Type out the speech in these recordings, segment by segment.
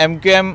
MQM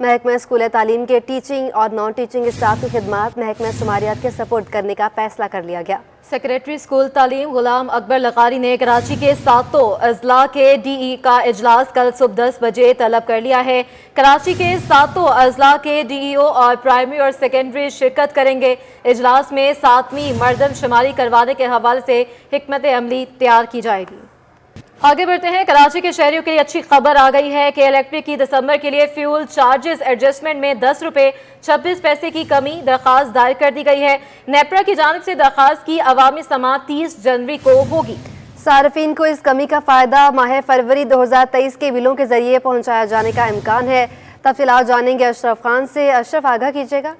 محکمہ school تعلیم کے ٹیچنگ اور نان ٹیچنگ اسٹاف کی خدمات محکمہ شماریات کے سپورٹ کرنے کا فیصلہ کر لیا گیا۔ سیکریٹری اسکول تعلیم غلام اکبر لغاری نے کراچی کے 7 اضلاع کے ڈی ای کا اجلاس کل صبح 10 بجے طلب کر لیا ہے۔ کراچی کے 7 اضلاع کے ڈی ای او اور پرائمری اور سیکنڈری شرکت کریں گے۔ اجلاس میں 7ویں مردم شماری کروانے کے حوالے سے حکمت عملی تیار کی جائے گی۔ آگے بڑھتے ہیں۔ کراچی کے شہریوں کے لیے اچھی خبر آ گئی ہے کہ الیکٹرک کی دسمبر کے لیے فیول چارجز ایڈجسٹمنٹ میں 10 روپے 26 پیسے کی کمی درخواست دائر کر دی گئی ہے۔ نیپرا کی جانب سے درخواست کی عوامی سماعت 30 جنوری کو ہوگی۔ صارفین کو اس کمی کا فائدہ ماہ فروری 2023 کے بلوں کے ذریعے پہنچایا جانے کا امکان ہے۔ تفصیلات جانیں گے اشرف خان سے۔ اشرف، آگاہ کیجیے گا۔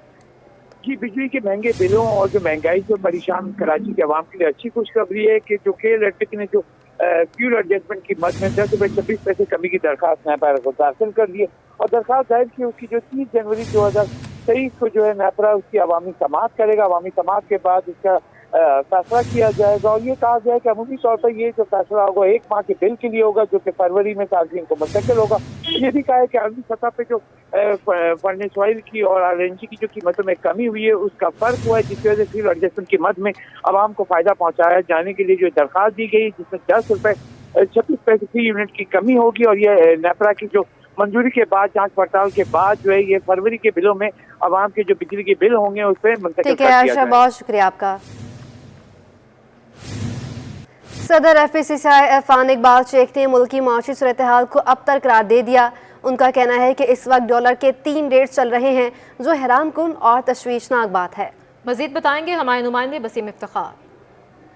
جی، بجلی کے مہنگے بلوں اور جو مہنگائی سے پریشان کراچی کے عوام کے لیے اچھی خوشخبری ہے کہ جو کے الیکٹرک نے جو فیول ایڈجسٹمنٹ کی مد میں 10 روپے 26 پیسے کمی کی درخواست نیپرا کو داخل کر دی ہے اور درخواست دائر کی اس کی جو 30 جنوری 2023 کو جو ہے نیپرا اس کی عوامی سماعت کرے گا۔ عوامی سماعت کے بعد اس کا فیصلہ کیا جائے گا اور یہ کہا گیا ہے کہ عمومی طور پر یہ جو فیصلہ ہوگا 1 ماہ کے بل کے لیے ہوگا جو کہ فروری میں صارفین کو منتقل ہوگا۔ یہ بھی کہا ہے کہ عالمی سطح پہ جو فرنس آئل کی اور LNG کی جو قیمتوں میں کمی ہوئی ہے اس کا فرق ہوا ہے، جس کی وجہ سے فیول ایڈجسٹمنٹ کی مد میں عوام کو فائدہ پہنچایا جانے کے لیے جو درخواست دی گئی جس میں 10 روپے 26 پیسے فی یونٹ کی کمی ہوگی اور یہ نیپرا کی جو منظوری کے بعد جانچ پڑتال کے بعد جو ہے یہ فروری کے بلوں میں عوام کے جو بجلی کے بل ہوں گے اس پہ منتقل کر دیا جائے گا۔ بہت شکریہ آپ کا۔ صدر FACCI عرفان اقبال شیخ نے ملکی معاشی صورتحال کو ابتر قرار دے دیا۔ ان کا کہنا ہے کہ اس وقت ڈالر کے 3 ریٹ چل رہے ہیں جو حیران کن اور تشویشناک بات ہے۔ مزید بتائیں گے ہمارے نمائندے بسیم افتخار۔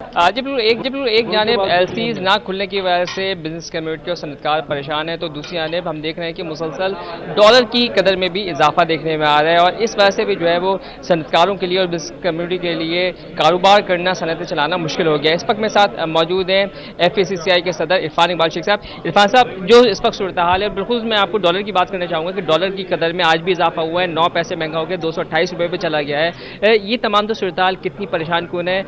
ایک جانب LCs نہ کھلنے کی وجہ سے بزنس کمیونٹی اور صنعتکار پریشان ہے، تو دوسری جانب ہم دیکھ رہے ہیں کہ مسلسل ڈالر کی قدر میں بھی اضافہ دیکھنے میں آ رہا ہے اور اس وجہ سے بھی جو ہے وہ صنعتکاروں کے لیے اور بزنس کمیونٹی کے لیے کاروبار کرنا، صنعتیں چلانا مشکل ہو گیا ہے۔ اس وقت میرے ساتھ موجود ہیں FACCI کے صدر عرفان اقبال شیخ صاحب۔ عرفان صاحب، جو اس وقت صورتحال ہے، بالخصوص میں آپ کو ڈالر کی بات کرنا چاہوں گا کہ ڈالر کی قدر میں آج بھی اضافہ ہوا ہے، 9 پیسے مہنگا ہو گیا، 228 روپے پہ چلا گیا ہے۔ یہ تمام تو صورتحال کتنی پریشان کن ہے،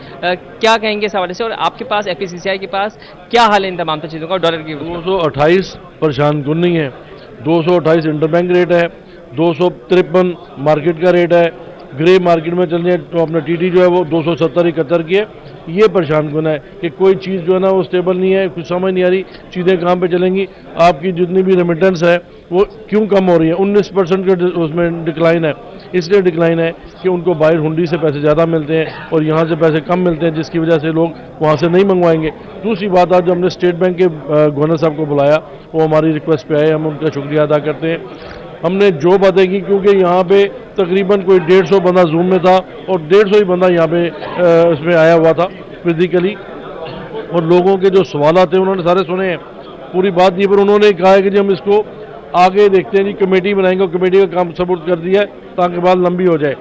کیا کہیں گے اس حوالے سے، اور آپ کے پاس FACCI کے پاس کیا حال ہے ان تمام چیزوں کا؟ ڈالر کی 228 پریشان کن نہیں ہے، 228 انٹر بینک ریٹ ہے، 253 مارکیٹ کا ریٹ ہے، گرے مارکیٹ میں چلنے تو اپنا TT جو ہے وہ 270-71 کی ہے۔ یہ پریشان کن ہے کہ کوئی چیز جو ہے نا وہ سٹیبل نہیں ہے، کچھ سمجھ نہیں آ رہی چیزیں کہاں پہ چلیں گی۔ آپ کی جتنی بھی ریمیٹنس ہے وہ کیوں کم ہو رہی ہے؟ 19% کا اس میں ڈکلائن ہے۔ اس لیے ڈکلائن ہے کہ ان کو باہر ہنڈی سے پیسے زیادہ ملتے ہیں اور یہاں سے پیسے کم ملتے ہیں، جس کی وجہ سے لوگ وہاں سے نہیں منگوائیں گے۔ دوسری بات آج جو ہم نے اسٹیٹ بینک کے گورنر صاحب کو بلایا، وہ ہماری ریکویسٹ پہ آئے، ہم ان کا شکریہ ادا کرتے ہیں۔ ہم نے جو باتیں کی، کیونکہ یہاں پہ تقریباً کوئی 150 بندہ زوم میں تھا اور 150 ہی بندہ یہاں پہ اس میں آیا ہوا تھا فزیکلی، اور لوگوں کے جو سوالات ہیں انہوں نے سارے سنے ہیں۔ پوری بات یہ پر انہوں نے کہا ہے کہ جی ہم اس کو آگے دیکھتے ہیں، جی کمیٹی بنائیں گے، کمیٹی کا کام سپورٹ کر دیا ہے تاکہ بات لمبی ہو جائے۔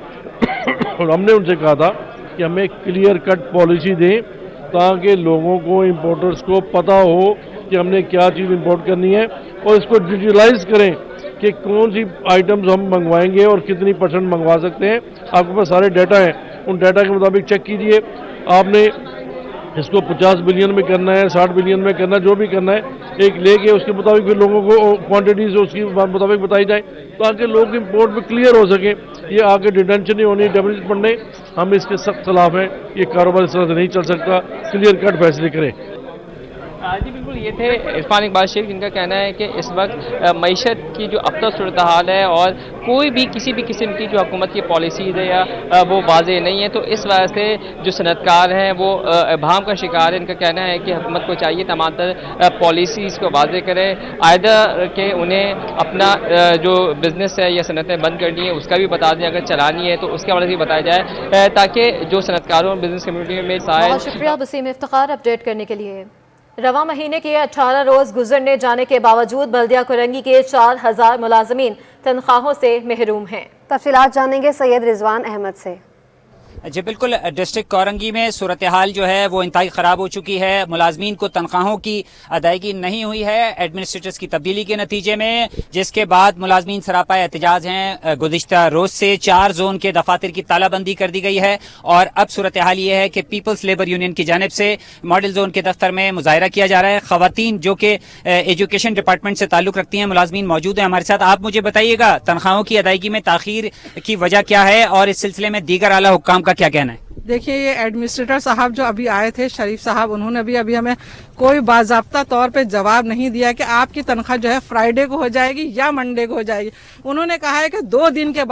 اور ہم نے ان سے کہا تھا کہ ہمیں کلیئر کٹ پالیسی دیں تاکہ لوگوں کو، امپورٹرز کو پتہ ہو کہ ہم نے کیا چیز امپورٹ کرنی ہے، اور اس کو ڈیجیٹلائز کریں کہ کون سی آئٹمز ہم منگوائیں گے اور کتنی % منگوا سکتے ہیں۔ آپ کے پاس سارے ڈیٹا ہیں، ان ڈیٹا کے مطابق چیک کیجئے۔ آپ نے اس کو 50 بلین میں کرنا ہے، 60 بلین میں کرنا ہے، جو بھی کرنا ہے ایک لے کے اس کے مطابق پھر لوگوں کو کوانٹٹیز اس کے مطابق بتائی جائے تاکہ لوگ امپورٹ میں کلیئر ہو سکیں۔ یہ آگے ڈیٹینشن نہیں ہونی، ڈیفیسٹ پڑھنے، ہم اس کے سخت خلاف ہیں۔ یہ کاروبار اس طرح سے نہیں چل سکتا، کلیئر کٹ فیصلے کریں۔ جی بالکل، یہ تھے عرفان اقبال شیخ، جن کا کہنا ہے کہ اس وقت معیشت کی جو اب تک صورتحال ہے اور کوئی بھی کسی بھی قسم کی جو حکومت کی پالیسیز ہے یا وہ واضح نہیں ہے، تو اس وجہ سے جو صنعتکار ہیں وہ ابہام کا شکار ہے۔ ان کا کہنا ہے کہ حکومت کو چاہیے تمام تر پالیسیز کو واضح کرے، آئدر کہ انہیں اپنا جو بزنس ہے یا صنعتیں بند کرنی ہے اس کا بھی بتا دیں، اگر چلانی ہے تو اس کے حوالے سے بتایا جائے تاکہ جو صنعتکاروں بزنس کمیونٹی میں بہت شکریہ بسیم افتخار اپڈیٹ کرنے کے لیے۔ رواں مہینے کے 18 روز گزرنے جانے کے باوجود بلدیہ کورنگی کے 4000 ملازمین تنخواہوں سے محروم ہیں۔ تفصیلات جانیں گے سید رضوان احمد سے۔ جی بالکل، ڈسٹرکٹ کورنگی میں صورتحال جو ہے وہ انتہائی خراب ہو چکی ہے. ملازمین کو تنخواہوں کی ادائیگی نہیں ہوئی ہے ایڈمنسٹریٹرز کی تبدیلی کے نتیجے میں، جس کے بعد ملازمین سراپا احتجاج ہیں. گزشتہ روز سے 4 زون کے دفاتر کی تالہ بندی کر دی گئی ہے اور اب صورتحال یہ ہے کہ پیپلز لیبر یونین کی جانب سے ماڈل زون کے دفتر میں مظاہرہ کیا جا رہا ہے. خواتین جو کہ ایجوکیشن ڈپارٹمنٹ سے تعلق رکھتی ہیں ملازمین موجود ہیں ہمارے ساتھ. آپ مجھے بتائیے گا تنخواہوں کی ادائیگی میں تاخیر کی وجہ کیا ہے اور اس سلسلے میں دیگر اعلیٰ حکام کا کیا کہنا ہے؟ دیکھیے، یہ ایڈمنسٹریٹر صاحب جو ابھی آئے تھے، شریف صاحب، انہوں نے بھی ابھی ہمیں کوئی باضابطہ طور پہ جواب نہیں دیا کہ آپ کی تنخواہ جو ہے فرائیڈے کو ہو جائے گی یا منڈے کو ہو جائے گی. انہوں نے کہا ہے کہ 2 دن کے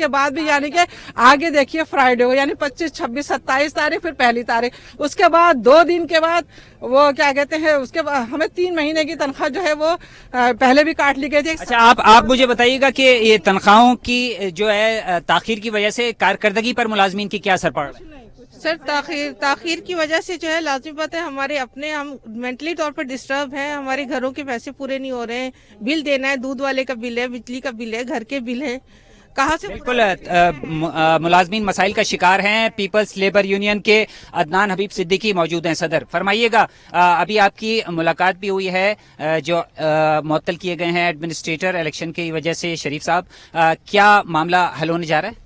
بعد بھی، یعنی کہ آگے دیکھیے فرائیڈے کو، یعنی 25 26 27 تاریخ، پھر 1 تاریخ، اس کے بعد 2 دن کے بعد وہ کیا کہتے ہیں، اس کے بعد ہمیں 3 مہینے کی تنخواہ جو ہے وہ پہلے بھی کاٹ لی گئی تھی. اچھا، آپ مجھے بتائیے گا کہ یہ تنخواہوں کی جو ہے تاخیر کی وجہ سے کارکردگی پر ملازمین کی کیا اثر پڑ رہا ہے؟ سر، تاخیر کی وجہ سے جو ہے لازمی بات ہے، ہم مینٹلی طور پر ڈسٹرب ہیں. ہمارے گھروں کے پیسے پورے نہیں ہو رہے ہیں، بل دینا ہے، دودھ والے کا بل ہے، بجلی کا بل ہے، گھر کے بل ہے، کہاں سے؟ بالکل، ملازمین مسائل کا شکار ہیں. پیپلز لیبر یونین کے عدنان حبیب صدیقی موجود ہیں. صدر، فرمائیے گا، ابھی آپ کی ملاقات بھی ہوئی ہے جو معطل کیے گئے ہیں ایڈمنسٹریٹر الیکشن کی وجہ سے، شریف صاحب، کیا معاملہ حل ہونے جا رہا ہے؟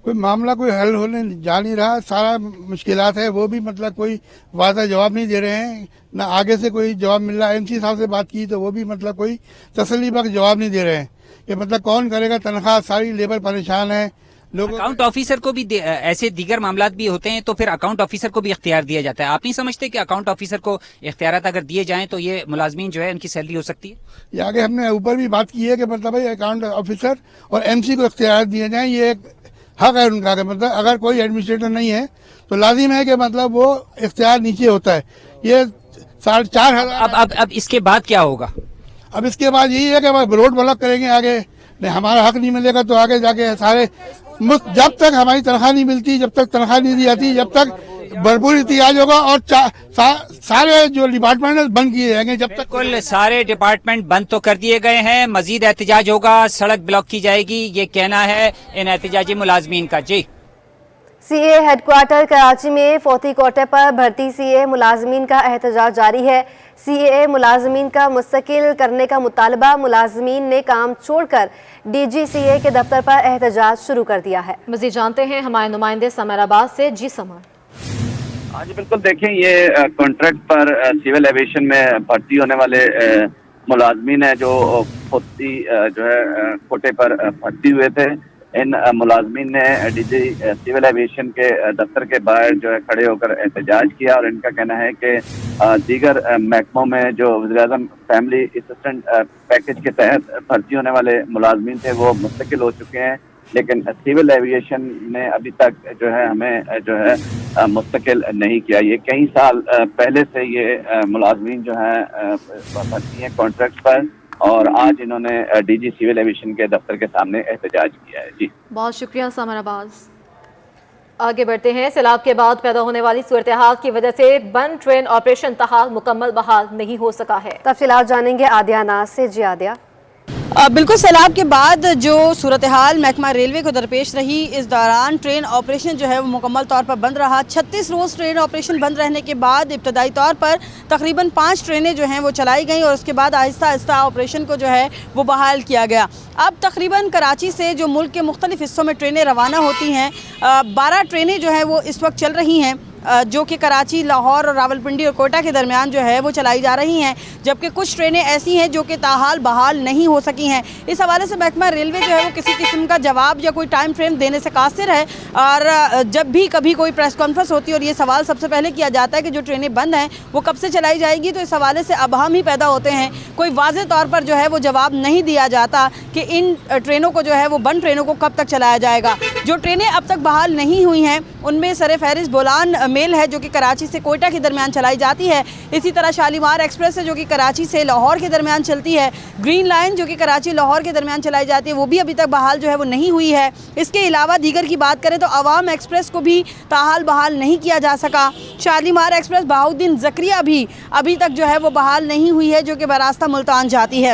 کوئی معاملہ کوئی حل ہونے جا نہیں رہا. سارا مشکلات ہے، وہ بھی مطلب کوئی واضح جواب نہیں دے رہے ہیں، نہ آگے سے کوئی جواب مل رہا ہے. MC صاحب سے بات کی تو وہ بھی مطلب کوئی تسلی بخش جواب نہیں دے رہے ہیں کہ مطلب کون کرے گا تنخواہ. ساری لیبر پریشان ہے. اکاؤنٹ آفیسر کو بھی ایسے دیگر معاملات بھی ہوتے ہیں تو پھر اکاؤنٹ آفیسر کو بھی اختیار دیا جاتا ہے. آپ نہیں سمجھتے کہ اکاؤنٹ آفیسر کو اختیارات اگر دیے جائیں تو یہ ملازمین جو ہے ان کی سیلری ہو سکتی ہے؟ یہ آگے ہم نے اوپر بھی بات کی ہے کہ مطلب اکاؤنٹ آفیسر اور MC کو اختیارات دیے جائیں. یہ ایک حق ہے ان کا کہ مطلب اگر کوئی ایڈمنسٹریٹر نہیں ہے تو لازم ہے کہ مطلب وہ اختیار نیچے ہوتا ہے. یہ 4,500. اب اس کے بعد کیا ہوگا؟ اب اس کے بعد یہی ہے کہ ہم روڈ بلاک کریں گے. آگے نہیں ہمارا حق نہیں ملے گا تو آگے جا کے سارے جب تک ہماری تنخواہ نہیں ملتی، جب تک تنخواہ نہیں دی جاتی، جب تک بھرپور احتجاج ہوگا اور سارے جو ڈپارٹمنٹ بند کیے جائیں گے. جب تک کل سارے ڈپارٹمنٹ بند تو کر دیے گئے ہیں، مزید احتجاج ہوگا، سڑک بلاک کی جائے گی، یہ کہنا ہے ان احتجاجی ملازمین کا. جی، CA ہیڈ کوارٹر کراچی میں فوتی کوٹے پر بھرتی CA ملازمین کا احتجاج جاری ہے. CA ملازمین کا مستقل کرنے کا مطالبہ، ملازمین نے کام چھوڑ کر DG CA کے دفتر پر احتجاج شروع کر دیا ہے. مزید جانتے ہیں ہمارے نمائندے سمر عباس سے. جی سمر. ہاں جی بالکل، دیکھیں یہ کانٹریکٹ پر سول ایویشن میں بھرتی ہونے والے ملازمین ہیں جو فوتی جو ہے کوٹے پر بھرتی ہوئے تھے. ان ملازمین نے DG سول ایویشن کے دفتر کے باہر جو ہے کھڑے ہو کر احتجاج کیا اور ان کا کہنا ہے کہ دیگر محکموں میں جو وزیراعظم فیملی اسسٹنٹ پیکج کے تحت بھرتی ہونے والے ملازمین تھے وہ مستقل ہو چکے ہیں، لیکن سول ایویشن نے ابھی تک جو ہے ہمیں جو ہے مستقل نہیں کیا. یہ کئی سال پہلے سے یہ ملازمین جو ہیں بھرتی ہیں کانٹریکٹ پر اور آج انہوں نے DG سول ایویشن کے دفتر کے سامنے احتجاج کیا ہے. جی بہت شکریہ سمر عباس. آگے بڑھتے ہیں. سیلاب کے بعد پیدا ہونے والی صورتحال کی وجہ سے بند ٹرین آپریشن تاحال مکمل بحال نہیں ہو سکا ہے. تفصیلات جانیں گے عادیہ ناز سے. جی عادیہ. بالکل، سیلاب کے بعد جو صورتحال محکمہ ریلوے کو درپیش رہی، اس دوران ٹرین آپریشن جو ہے وہ مکمل طور پر بند رہا. 36 روز ٹرین آپریشن بند رہنے کے بعد ابتدائی طور پر تقریباً 5 ٹرینیں جو ہیں وہ چلائی گئیں اور اس کے بعد آہستہ آہستہ آپریشن کو جو ہے وہ بحال کیا گیا. اب تقریباً کراچی سے جو ملک کے مختلف حصوں میں ٹرینیں روانہ ہوتی ہیں، 12 ٹرینیں جو ہیں وہ اس وقت چل رہی ہیں جو کہ کراچی، لاہور اور راولپنڈی اور کوئٹہ کے درمیان جو ہے وہ چلائی جا رہی ہیں، جبکہ کچھ ٹرینیں ایسی ہیں جو کہ تاحال بحال نہیں ہو سکی ہیں. اس حوالے سے محکمہ ریلوے جو ہے وہ کسی قسم کا جواب یا کوئی ٹائم فریم دینے سے قاصر ہے اور جب بھی کبھی کوئی پریس کانفرنس ہوتی ہے اور یہ سوال سب سے پہلے کیا جاتا ہے کہ جو ٹرینیں بند ہیں وہ کب سے چلائی جائے گی، تو اس حوالے سے ابہام ہی پیدا ہوتے ہیں. کوئی واضح طور پر جو ہے وہ جواب نہیں دیا جاتا کہ ان ٹرینوں کو جو ہے وہ بند ٹرینوں کو کب تک چلایا جائے گا. جو ٹرینیں اب تک بحال نہیں ہوئی ہیں ان میں سر فہرست بولان میل ہے جو کہ کراچی سے کوئٹہ کے درمیان چلائی جاتی ہے. اسی طرح شالیمار ایکسپریس ہے جو کہ کراچی سے لاہور کے درمیان چلتی ہے. گرین لائن جو کہ کراچی لاہور کے درمیان چلائی جاتی ہے وہ بھی ابھی تک بحال جو ہے وہ نہیں ہوئی ہے. اس کے علاوہ دیگر کی بات کریں تو عوام ایکسپریس کو بھی تاحال بحال نہیں کیا جا سکا. شالیمار ایکسپریس بہاؤالدین زکریا بھی ابھی تک جو ہے وہ بحال نہیں ہوئی ہے جو کہ براستہ ملتان جاتی ہے.